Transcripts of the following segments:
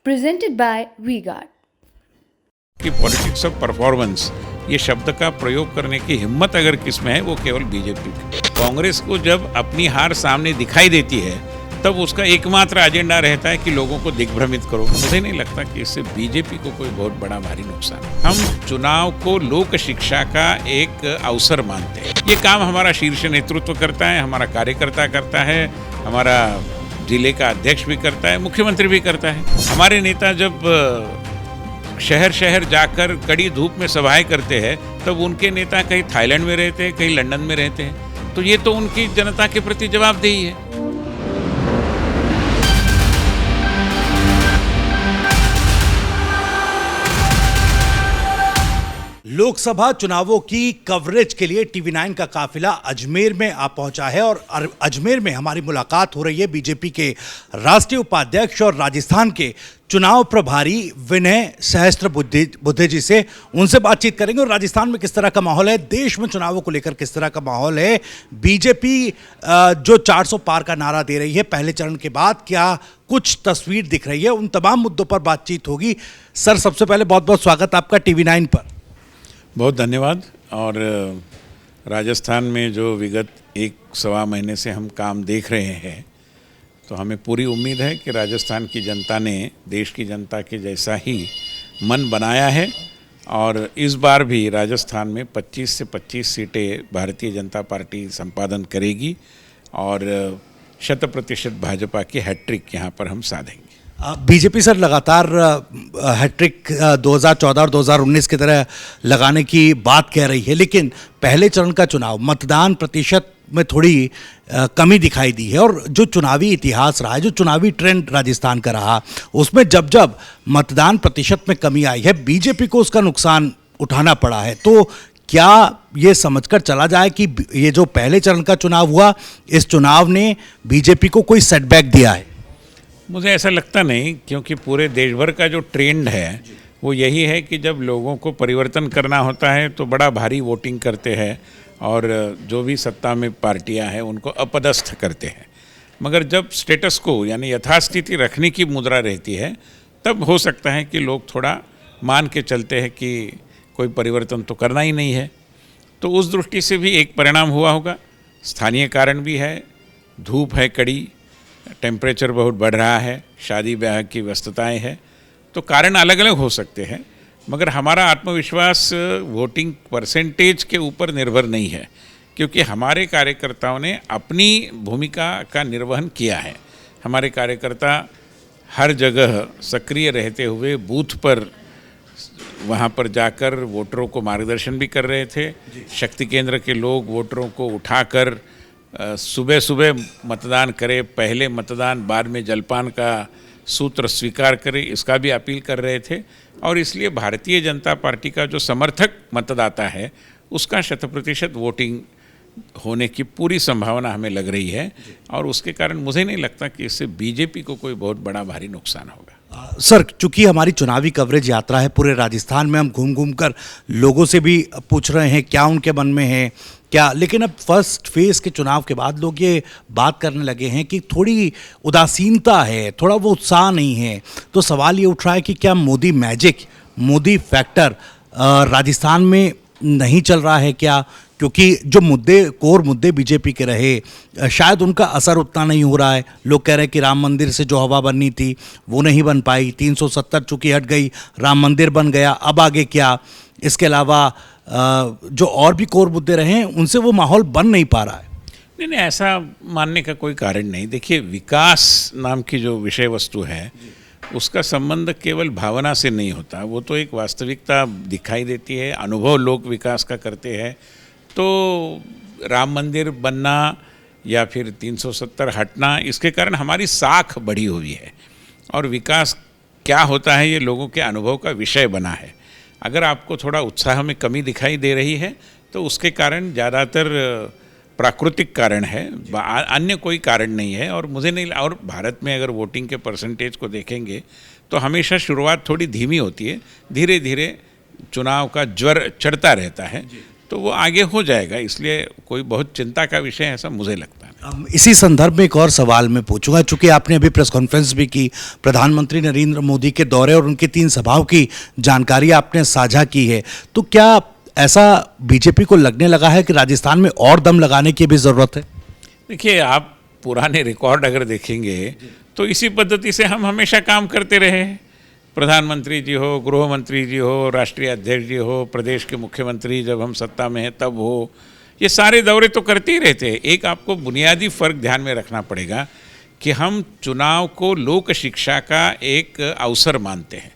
presented by V-Guard. कि politics of performance ये शब्द का प्रयोग करने की हिम्मत अगर किसमें है वो केवल बीजेपी की। कांग्रेस को जब अपनी हार सामने दिखाई देती है तब उसका एकमात्र एजेंडा रहता है कि लोगों को दिग्भ्रमित करो। मुझे नहीं लगता कि इससे बीजेपी को कोई बहुत बड़ा भारी नुकसान है। हम चुनाव को लोक शिक्षा का एक अवसर मानते हैं। ये काम हमारा शीर्ष नेतृत्व करता है, हमारा कार्यकर्ता करता है, हमारा जिले का अध्यक्ष भी करता है, मुख्यमंत्री भी करता है। हमारे नेता जब शहर शहर जाकर कड़ी धूप में सभाएं करते हैं तब उनके नेता कहीं थाईलैंड में रहते हैं, कहीं लंदन में रहते हैं। तो ये तो उनकी जनता के प्रति जवाबदेही है। लोकसभा चुनावों की कवरेज के लिए टीवी9 का काफिला अजमेर में आ पहुंचा है और अजमेर में हमारी मुलाकात हो रही है बीजेपी के राष्ट्रीय उपाध्यक्ष और राजस्थान के चुनाव प्रभारी विनय सहस्त्रबुद्धे जी से। उनसे बातचीत करेंगे और राजस्थान में किस तरह का माहौल है, देश में चुनावों को लेकर किस तरह का माहौल है, बीजेपी जो 400 पार का नारा दे रही है पहले चरण के बाद, क्या कुछ तस्वीर दिख रही है, उन तमाम मुद्दों पर बातचीत होगी। सर, सबसे पहले बहुत बहुत स्वागत आपका टीवी9 पर। बहुत धन्यवाद। और राजस्थान में जो विगत 1-1.25 महीने से हम काम देख रहे हैं तो हमें पूरी उम्मीद है कि राजस्थान की जनता ने देश की जनता के जैसा ही मन बनाया है और इस बार भी राजस्थान में 25 से 25 सीटें भारतीय जनता पार्टी संपादन करेगी और 100% भाजपा की हैट्रिक यहाँ पर हम साधेंगे। बीजेपी सर लगातार हैट्रिक 2014 और 2019 की तरह लगाने की बात कह रही है, लेकिन पहले चरण का चुनाव मतदान प्रतिशत में थोड़ी कमी दिखाई दी है और जो चुनावी इतिहास रहा है, जो चुनावी ट्रेंड राजस्थान का रहा, उसमें जब जब मतदान प्रतिशत में कमी आई है बीजेपी को उसका नुकसान उठाना पड़ा है। तो क्या ये समझकर चला जाए कि ये जो पहले चरण का चुनाव हुआ, इस चुनाव ने बीजेपी को कोई सेटबैक दिया है? मुझे ऐसा लगता नहीं, क्योंकि पूरे देश भर का जो ट्रेंड है वो यही है कि जब लोगों को परिवर्तन करना होता है तो बड़ा भारी वोटिंग करते हैं और जो भी सत्ता में पार्टियां हैं उनको अपदस्थ करते हैं। मगर जब स्टेटस को यानी यथास्थिति रखने की मुद्रा रहती है तब हो सकता है कि लोग थोड़ा मान के चलते हैं कि कोई परिवर्तन तो करना ही नहीं है। तो उस दृष्टि से भी एक परिणाम हुआ होगा। स्थानीय कारण भी है, धूप है कड़ी, टेम्परेचर बहुत बढ़ रहा है, शादी ब्याह की व्यस्तताएं हैं, तो कारण अलग अलग हो सकते हैं। मगर हमारा आत्मविश्वास वोटिंग परसेंटेज के ऊपर निर्भर नहीं है, क्योंकि हमारे कार्यकर्ताओं ने अपनी भूमिका का निर्वहन किया है। हमारे कार्यकर्ता हर जगह सक्रिय रहते हुए बूथ पर वहाँ पर जाकर वोटरों को मार्गदर्शन भी कर रहे थे। शक्ति केंद्र के लोग वोटरों को उठाकर सुबह सुबह मतदान करें, पहले मतदान बाद में जलपान का सूत्र स्वीकार करें, इसका भी अपील कर रहे थे। और इसलिए भारतीय जनता पार्टी का जो समर्थक मतदाता है उसका 100% वोटिंग होने की पूरी संभावना हमें लग रही है और उसके कारण मुझे नहीं लगता कि इससे बीजेपी को कोई बहुत बड़ा भारी नुकसान होगा। सर, चूंकि हमारी चुनावी कवरेज यात्रा है पूरे राजस्थान में, हम घूम घूम कर लोगों से भी पूछ रहे हैं क्या उनके मन में है क्या, लेकिन अब फर्स्ट फेज के चुनाव के बाद लोग ये बात करने लगे हैं कि थोड़ी उदासीनता है, थोड़ा वो उत्साह नहीं है। तो सवाल ये उठ रहा है कि क्या मोदी मैजिक, मोदी फैक्टर राजस्थान में नहीं चल रहा है क्या? क्योंकि जो कोर मुद्दे बीजेपी के रहे शायद उनका असर उतना नहीं हो रहा है। लोग कह रहे हैं कि राम मंदिर से जो हवा बननी थी वो नहीं बन पाई, 370 चूंकि हट गई, राम मंदिर बन गया, अब आगे क्या? इसके अलावा जो और भी कोर मुद्दे रहे हैं उनसे वो माहौल बन नहीं पा रहा है। नहीं, ऐसा मानने का कोई कारण नहीं। देखिए, विकास नाम की जो विषय वस्तु है उसका संबंध केवल भावना से नहीं होता, वो तो एक वास्तविकता दिखाई देती है, अनुभव लोग विकास का करते हैं। तो राम मंदिर बनना या फिर 370 हटना, इसके कारण हमारी साख बढ़ी हुई है और विकास क्या होता है ये लोगों के अनुभव का विषय बना है। अगर आपको थोड़ा उत्साह में कमी दिखाई दे रही है तो उसके कारण ज़्यादातर प्राकृतिक कारण है, अन्य कोई कारण नहीं है। और मुझे नहीं, और भारत में अगर वोटिंग के परसेंटेज को देखेंगे तो हमेशा शुरुआत थोड़ी धीमी होती है, धीरे धीरे चुनाव का ज्वर चढ़ता रहता है, तो वो आगे हो जाएगा। इसलिए कोई बहुत चिंता का विषय ऐसा मुझे लगता है। इसी संदर्भ में एक और सवाल मैं पूछूंगा, चूंकि आपने अभी प्रेस कॉन्फ्रेंस भी की, प्रधानमंत्री नरेंद्र मोदी के दौरे और उनकी 3 सभाओं की जानकारी आपने साझा की है, तो क्या ऐसा बीजेपी को लगने लगा है कि राजस्थान में और दम लगाने की भी ज़रूरत है? देखिए, आप पुराने रिकॉर्ड अगर देखेंगे तो इसी पद्धति से हम हमेशा काम करते रहे हैं। प्रधानमंत्री जी हो, गृह मंत्री जी हो, राष्ट्रीय अध्यक्ष जी हो, प्रदेश के मुख्यमंत्री जब हम सत्ता में हैं तब हो, ये सारे दौरे तो करते ही रहते हैं। एक आपको बुनियादी फ़र्क ध्यान में रखना पड़ेगा कि हम चुनाव को लोक शिक्षा का एक अवसर मानते हैं,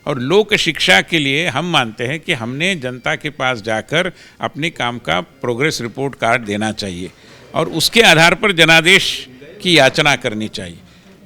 और लोक शिक्षा के लिए हम मानते हैं कि हमने जनता के पास जाकर अपने काम का प्रोग्रेस रिपोर्ट कार्ड देना चाहिए और उसके आधार पर जनादेश की याचना करनी चाहिए।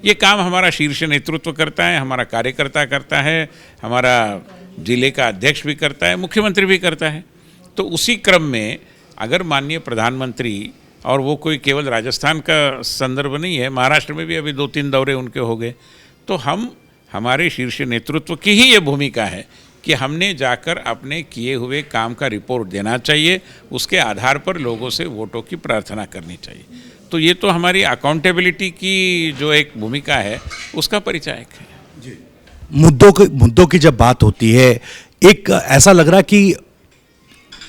ये काम हमारा शीर्ष नेतृत्व करता है, हमारा कार्यकर्ता करता है, हमारा जिले का अध्यक्ष भी करता है, मुख्यमंत्री भी करता है। तो उसी क्रम में अगर माननीय प्रधानमंत्री, और वो कोई केवल राजस्थान का संदर्भ नहीं है, महाराष्ट्र में भी अभी 2-3 दौरे उनके हो गए, तो हमारे शीर्ष नेतृत्व की ही ये भूमिका है कि हमने जाकर अपने किए हुए काम का रिपोर्ट देना चाहिए, उसके आधार पर लोगों से वोटों की प्रार्थना करनी चाहिए। तो ये तो हमारी अकाउंटेबिलिटी की जो एक भूमिका है उसका परिचायक है। मुद्दों की जब बात होती है, एक ऐसा लग रहा कि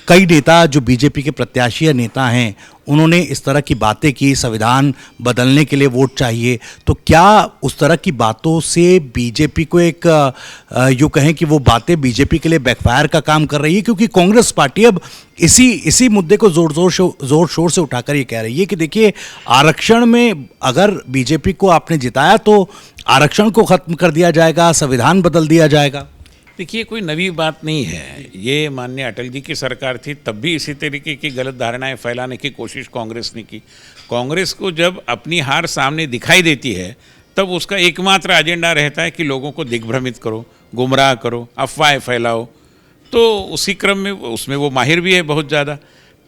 कई नेता जो बीजेपी के प्रत्याशी या नेता हैं, उन्होंने इस तरह की बातें की, संविधान बदलने के लिए वोट चाहिए, तो क्या उस तरह की बातों से बीजेपी को एक यूँ कहें कि वो बातें बीजेपी के लिए बैकफायर का काम कर रही है? क्योंकि कांग्रेस पार्टी अब इसी मुद्दे को जोर शोर से उठाकर ये कह रही है कि देखिए, आरक्षण में अगर बीजेपी को आपने जिताया तो आरक्षण को ख़त्म कर दिया जाएगा, संविधान बदल दिया जाएगा। देखिए, कोई नई बात नहीं है। ये माननीय अटल जी की सरकार थी तब भी इसी तरीके की गलत धारणाएं फैलाने की कोशिश कांग्रेस ने की। कांग्रेस को जब अपनी हार सामने दिखाई देती है तब उसका एकमात्र एजेंडा रहता है कि लोगों को दिग्भ्रमित करो, गुमराह करो, अफवाहें फैलाओ। तो उसी क्रम में उसमें वो माहिर भी है बहुत ज़्यादा,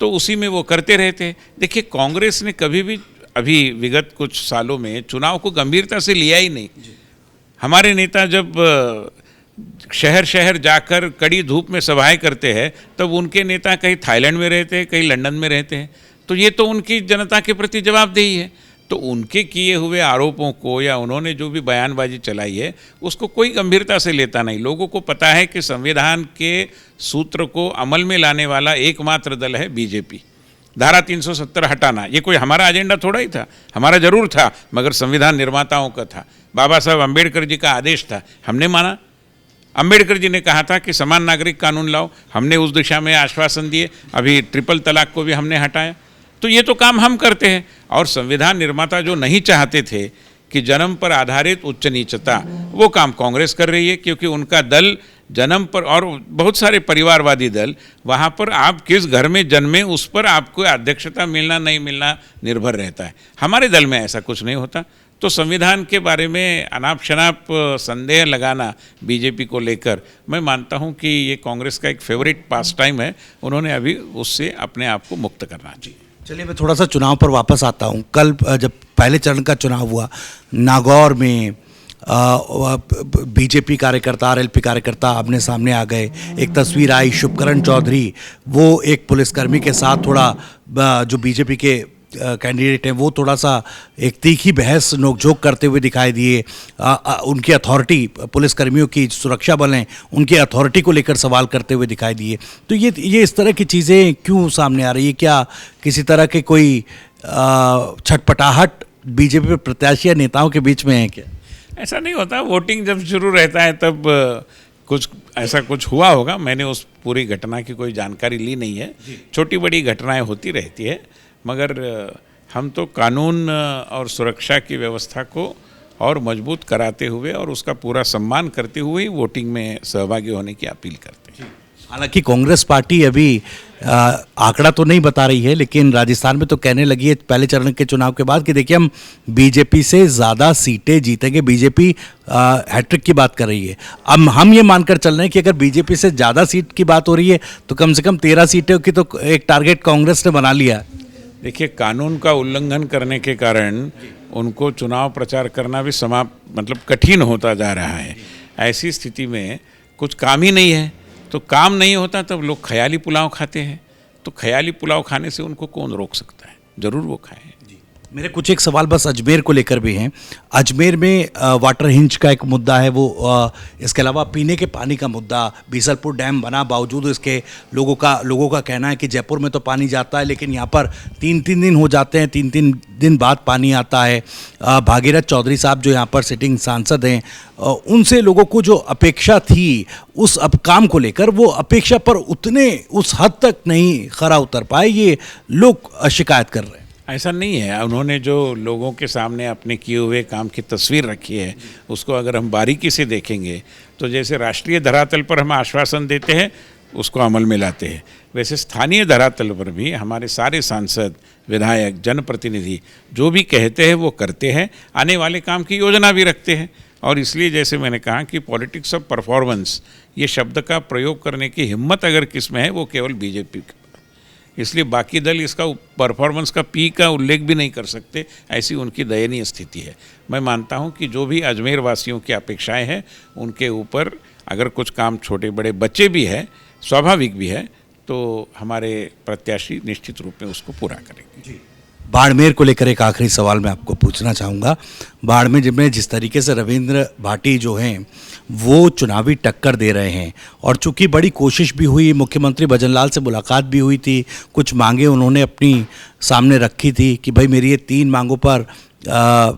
तो उसी में वो करते रहते हैं। देखिए, कांग्रेस ने कभी भी अभी विगत कुछ सालों में चुनाव को गंभीरता से लिया ही नहीं। हमारे नेता जब शहर शहर जाकर कड़ी धूप में सभाएं करते हैं तब उनके नेता कहीं थाईलैंड में रहते हैं, कहीं लंदन में रहते हैं, तो ये तो उनकी जनता के प्रति जवाबदेही है। तो उनके किए हुए आरोपों को या उन्होंने जो भी बयानबाजी चलाई है उसको कोई गंभीरता से लेता नहीं। लोगों को पता है कि संविधान के सूत्र को अमल में लाने वाला एकमात्र दल है बीजेपी। धारा 370 हटाना ये कोई हमारा एजेंडा थोड़ा ही था, हमारा जरूर था, मगर संविधान निर्माताओं का था। बाबा साहब अम्बेडकर जी का आदेश था, हमने माना। अम्बेडकर जी ने कहा था कि समान नागरिक कानून लाओ, हमने उस दिशा में आश्वासन दिए। अभी ट्रिपल तलाक को भी हमने हटाया। तो ये तो काम हम करते हैं। और संविधान निर्माता जो नहीं चाहते थे कि जन्म पर आधारित उच्च नीचता, वो काम कांग्रेस कर रही है, क्योंकि उनका दल जन्म पर, और बहुत सारे परिवारवादी दल, वहाँ पर आप किस घर में जन्मे उस पर आपको अध्यक्षता मिलना नहीं मिलना निर्भर रहता है। हमारे दल में ऐसा कुछ नहीं होता। तो संविधान के बारे में अनाप शनाप संदेह लगाना बीजेपी को लेकर, मैं मानता हूं कि ये कांग्रेस का एक फेवरेट पास टाइम है। उन्होंने अभी उससे अपने आप को मुक्त करना चाहिए। चलिए, मैं थोड़ा सा चुनाव पर वापस आता हूं। कल जब पहले चरण का चुनाव हुआ, नागौर में बीजेपी कार्यकर्ता, आरएलपी कार्यकर्ता आमने सामने आ गए। एक तस्वीर आई, शुभकरण चौधरी, वो एक पुलिसकर्मी के साथ थोड़ा, जो बीजेपी के कैंडिडेट हैं, वो थोड़ा सा एक तीखी बहस नोकझोंक करते हुए दिखाई दिए। उनकी अथॉरिटी, पुलिसकर्मियों की सुरक्षा बल हैं, उनकी अथॉरिटी को लेकर सवाल करते हुए दिखाई दिए। तो ये इस तरह की चीज़ें क्यों सामने आ रही है? क्या किसी तरह के कोई छटपटाहट बीजेपी प्रत्याशी या नेताओं के बीच में है क्या? ऐसा नहीं होता। वोटिंग जब शुरू रहता है तब कुछ ऐसा कुछ हुआ होगा। मैंने उस पूरी घटना की कोई जानकारी ली नहीं है। छोटी बड़ी घटनाएं होती रहती है, मगर हम तो कानून और सुरक्षा की व्यवस्था को और मजबूत कराते हुए और उसका पूरा सम्मान करते हुए ही वोटिंग में सहभागी होने की अपील करते हैं। हालांकि कांग्रेस पार्टी अभी आंकड़ा तो नहीं बता रही है, लेकिन राजस्थान में तो कहने लगी है पहले चरण के चुनाव के बाद कि देखिए, हम बीजेपी से ज़्यादा सीटें जीतेंगे। बीजेपी हैट्रिक की बात कर रही है। अब हम ये मानकर चल रहे हैं कि अगर बीजेपी से ज़्यादा सीट की बात हो रही है तो कम से कम 13 सीटों की तो एक टारगेट कांग्रेस ने बना लिया। देखिए, कानून का उल्लंघन करने के कारण उनको चुनाव प्रचार करना भी मतलब कठिन होता जा रहा है। ऐसी स्थिति में कुछ काम ही नहीं है, तो काम नहीं होता तब लोग ख्याली पुलाव खाते हैं। तो ख्याली पुलाव खाने से उनको कौन रोक सकता है? ज़रूर वो खाएं। मेरे कुछ एक सवाल बस अजमेर को लेकर भी हैं। अजमेर में वाटर हिंज का एक मुद्दा है, वो इसके अलावा पीने के पानी का मुद्दा, बीसलपुर डैम बना बावजूद इसके लोगों का कहना है कि जयपुर में तो पानी जाता है लेकिन यहाँ पर 3-3 दिन हो जाते हैं, 3-3 दिन बाद पानी आता है। भागीरथ चौधरी साहब जो यहाँ पर सिटिंग सांसद हैं, उनसे लोगों को जो अपेक्षा थी उस अब काम को लेकर, वो अपेक्षा पर उस हद तक नहीं खरा उतर पाए, ये लोग शिकायत कर रहे हैं। ऐसा नहीं है। उन्होंने जो लोगों के सामने अपने किए हुए काम की तस्वीर रखी है, उसको अगर हम बारीकी से देखेंगे तो जैसे राष्ट्रीय धरातल पर हम आश्वासन देते हैं उसको अमल में लाते हैं, वैसे स्थानीय धरातल पर भी हमारे सारे सांसद, विधायक, जनप्रतिनिधि जो भी कहते हैं वो करते हैं, आने वाले काम की योजना भी रखते हैं। और इसलिए जैसे मैंने कहा कि पॉलिटिक्स ऑफ परफॉर्मेंस, ये शब्द का प्रयोग करने की हिम्मत अगर किस में है वो केवल बीजेपी का। इसलिए बाकी दल इसका परफॉर्मेंस का पी का उल्लेख भी नहीं कर सकते, ऐसी उनकी दयनीय स्थिति है। मैं मानता हूं कि जो भी अजमेर वासियों की अपेक्षाएं हैं उनके ऊपर अगर कुछ काम छोटे बड़े बच्चे भी है, स्वाभाविक भी है, तो हमारे प्रत्याशी निश्चित रूप में उसको पूरा करेंगे। बाड़मेर को लेकर एक आखिरी सवाल मैं आपको पूछना चाहूँगा। बाड़मेर में जिस तरीके से रविंद्र भाटी जो हैं वो चुनावी टक्कर दे रहे हैं, और चूंकि बड़ी कोशिश भी हुई, मुख्यमंत्री भजनलाल से मुलाकात भी हुई थी, कुछ मांगे उन्होंने अपनी सामने रखी थी कि भाई मेरी ये 3 मांगों पर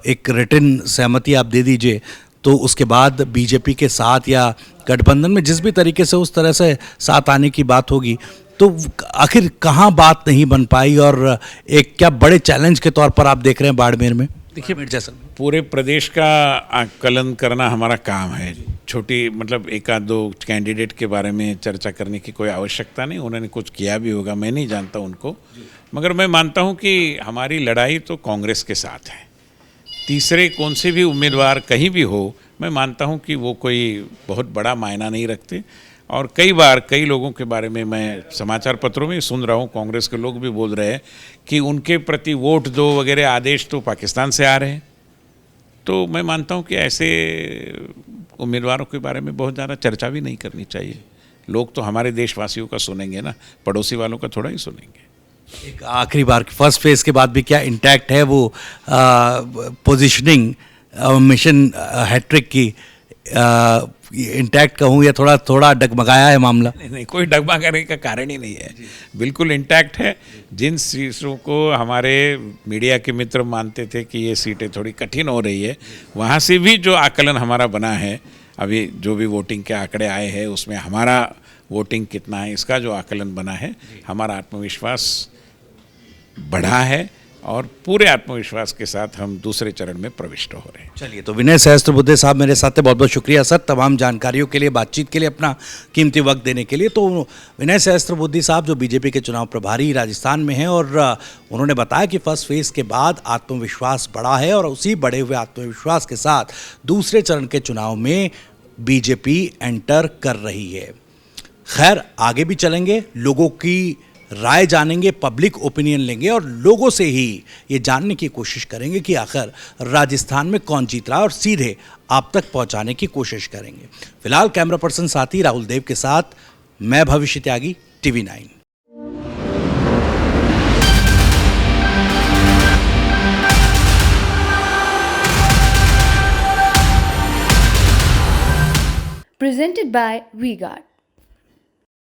एक रिटन सहमति आप दे दीजिए, तो उसके बाद बीजेपी के साथ या गठबंधन में जिस भी तरीके से उस तरह से साथ आने की बात होगी, तो आखिर कहाँ बात नहीं बन पाई, और एक क्या बड़े चैलेंज के तौर पर आप देख रहे हैं बाड़मेर में? देखिए जैसा पूरे प्रदेश का आकलन करना हमारा काम है। छोटी मतलब एक आध दो कैंडिडेट के बारे में चर्चा करने की कोई आवश्यकता नहीं, उन्होंने कुछ किया भी होगा, मैं नहीं जानता उनको, मगर मैं मानता हूं कि हमारी लड़ाई तो कांग्रेस के साथ है। तीसरे कौन से भी उम्मीदवार कहीं भी हो, मैं मानता हूं कि वो कोई बहुत बड़ा मायना नहीं रखते। और कई बार कई लोगों के बारे में मैं समाचार पत्रों में सुन रहा हूँ, कांग्रेस के लोग भी बोल रहे हैं कि उनके प्रति वोट दो वगैरह आदेश तो पाकिस्तान से आ रहे हैं। तो मैं मानता हूँ कि ऐसे उम्मीदवारों के बारे में बहुत ज़्यादा चर्चा भी नहीं करनी चाहिए। लोग तो हमारे देशवासियों का सुनेंगे ना, पड़ोसी वालों का थोड़ा ही सुनेंगे। एक आखिरी बार फर्स्ट फेज़ के बाद भी क्या इंटैक्ट है वो पोजीशनिंग मिशन हैट्रिक की? इंटैक्ट कहूँ या थोड़ा डगमगाया है मामला? नहीं, कोई डगमगाने का कारण ही नहीं है, बिल्कुल इंटैक्ट है। जिन सीटों को हमारे मीडिया के मित्र मानते थे कि ये सीटें थोड़ी कठिन हो रही है, वहाँ से भी जो आकलन हमारा बना है, अभी जो भी वोटिंग के आंकड़े आए हैं उसमें हमारा वोटिंग कितना है इसका जो आकलन बना है, हमारा आत्मविश्वास बढ़ा है और पूरे आत्मविश्वास के साथ हम दूसरे चरण में प्रविष्ट हो रहे हैं। चलिए, तो विनय सहस्त्रबुद्धे साहब मेरे साथ थे, बहुत बहुत शुक्रिया सर तमाम जानकारियों के लिए, बातचीत के लिए, अपना कीमती वक्त देने के लिए। तो विनय सहस्त्रबुद्धे साहब जो बीजेपी के चुनाव प्रभारी राजस्थान में हैं, और उन्होंने बताया कि फर्स्ट फेज़ के बाद आत्मविश्वास बढ़ा है और उसी बढ़े हुए आत्मविश्वास के साथ दूसरे चरण के चुनाव में बीजेपी एंटर कर रही है। खैर, आगे भी चलेंगे, लोगों की राय जानेंगे, पब्लिक ओपिनियन लेंगे और लोगों से ही ये जानने की कोशिश करेंगे कि आखिर राजस्थान में कौन जीत रहा है, और सीधे आप तक पहुंचाने की कोशिश करेंगे। फिलहाल कैमरा पर्सन साथी राहुल देव के साथ मैं भविष्य त्यागी, TV9। Presented by WeGuard.